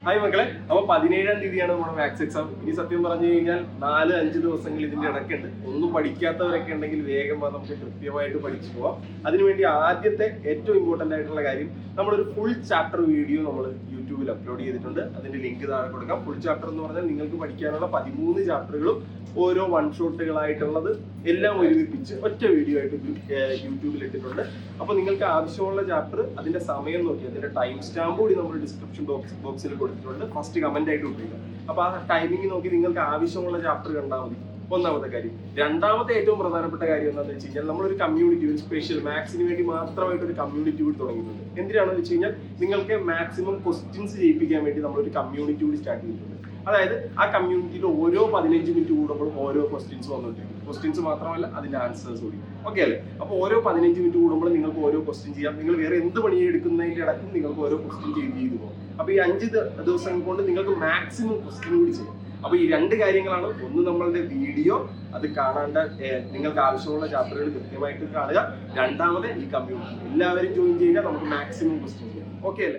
Hi മക്കളെ, അപ്പൊ 17-ാം തീയതിയാണ് നമ്മുടെ മാത്സ് എക്സാം. ഇനി സത്യം പറഞ്ഞു കഴിഞ്ഞാൽ 4-5 ദിവസങ്ങൾ ഇതിന്റെ ഇടയ്ക്കുണ്ട്. ഒന്നും പഠിക്കാത്തവരൊക്കെ ഉണ്ടെങ്കിൽ വേഗം നമുക്ക് കൃത്യമായിട്ട് പഠിച്ചു പോവാം. അതിനുവേണ്ടി ആദ്യത്തെ ഏറ്റവും ഇമ്പോർട്ടന്റ് ആയിട്ടുള്ള കാര്യം, നമ്മളൊരു ഫുൾ ചാപ്റ്റർ വീഡിയോ നമ്മൾ യൂട്യൂബിൽ അപ്ലോഡ് ചെയ്തിട്ടുണ്ട്. അതിന്റെ ലിങ്ക് താഴെ കൊടുക്കാം. ഫുൾ ചാപ്റ്റർ എന്ന് പറഞ്ഞാൽ നിങ്ങൾക്ക് പഠിക്കാനുള്ള 13 ചാപ്റ്ററുകളും ഓരോ വൺ ഷോട്ടുകളായിട്ടുള്ളത് എല്ലാം ഒരുമിപ്പിച്ച് ഒറ്റ വീഡിയോ ആയിട്ട് യൂട്യൂബിൽ ഇട്ടിട്ടുണ്ട്. അപ്പൊ നിങ്ങൾക്ക് ആവശ്യമുള്ള ചാപ്റ്റർ അതിന്റെ സമയം നോക്കി അതിന്റെ ടൈം സ്റ്റാമ്പ് കൂടി നമ്മൾ ഡിസ്ക്രിപ്ഷൻ ബോക്സിൽ കൊടുത്തിട്ടുണ്ട്. ഫസ്റ്റ് കമന്റ് ആയിട്ട് കൊടുക്കുക. അപ്പൊ ആ ടൈമിംഗ് നോക്കി നിങ്ങൾക്ക് ആവശ്യമുള്ള ചാപ്റ്റർ കണ്ടാൽ മതി. ഒന്നാമത്തെ കാര്യം. രണ്ടാമത്തെ ഏറ്റവും പ്രധാനപ്പെട്ട കാര്യം എന്താണെന്ന് വെച്ച് കഴിഞ്ഞാൽ, നമ്മളൊരു കമ്മ്യൂണിറ്റി, ഒരു സ്പെഷ്യൽ മാത്സിന് വേണ്ടി മാത്രമായിട്ട് ഒരു കമ്മ്യൂണിറ്റി കൂടി തുടങ്ങിയിട്ടുണ്ട്. എന്തിനാണെന്ന് വെച്ച് കഴിഞ്ഞാൽ, നിങ്ങൾക്ക് മാക്സിമം ക്വസ്റ്റ്യൻസ് ചെയ്യിപ്പിക്കാൻ വേണ്ടി നമ്മളൊരു കമ്മ്യൂണിറ്റി കൂടി സ്റ്റാർട്ട് ചെയ്തിട്ടുണ്ട്. അതായത് ആ കമ്മ്യൂണിറ്റിയിൽ ഓരോ 15 മിനിറ്റ് കൂടുമ്പോഴും ഓരോ ക്വസ്റ്റ്യൻസ് വന്നിട്ടുണ്ട്. ക്വസ്റ്റ്യൻസ് മാത്രമല്ല, അതിന്റെ ആൻസേഴ്സ് കൂടി. ഓക്കെ അല്ലേ? അപ്പോൾ ഓരോ 15 മിനിറ്റ് കൂടുമ്പോൾ നിങ്ങൾക്ക് ഓരോ ക്വസ്റ്റ്യൻ ചെയ്യാം. നിങ്ങൾ വേറെ എന്ത് പണി എടുക്കുന്നതിന്റെ ഇടയ്ക്കും നിങ്ങൾക്ക് ഓരോ ക്വസ്റ്റ്യൻ ചെയ്തു പോകും. അപ്പൊ ഈ 5 ദിവസം കൊണ്ട് നിങ്ങൾക്ക് മാക്സിമം ക്വസ്റ്റ്യൻ കൂടി ചെയ്യാം. അപ്പൊ ഈ 2 കാര്യങ്ങളാണ്. ഒന്ന്, നമ്മളുടെ വീഡിയോ അത് കാണാണ്ട് നിങ്ങൾക്ക് ആവശ്യമുള്ള ചാപ്റ്ററുകൾ കൃത്യമായിട്ട് കാണുക. രണ്ടാമത്, ഈ കമ്മ്യൂണിറ്റി എല്ലാവരും ജോയിൻ ചെയ്യുക. നമുക്ക് മാക്സിമം ക്വസ്റ്റ്യൻ ചെയ്യാം. ഓക്കെ അല്ലേ?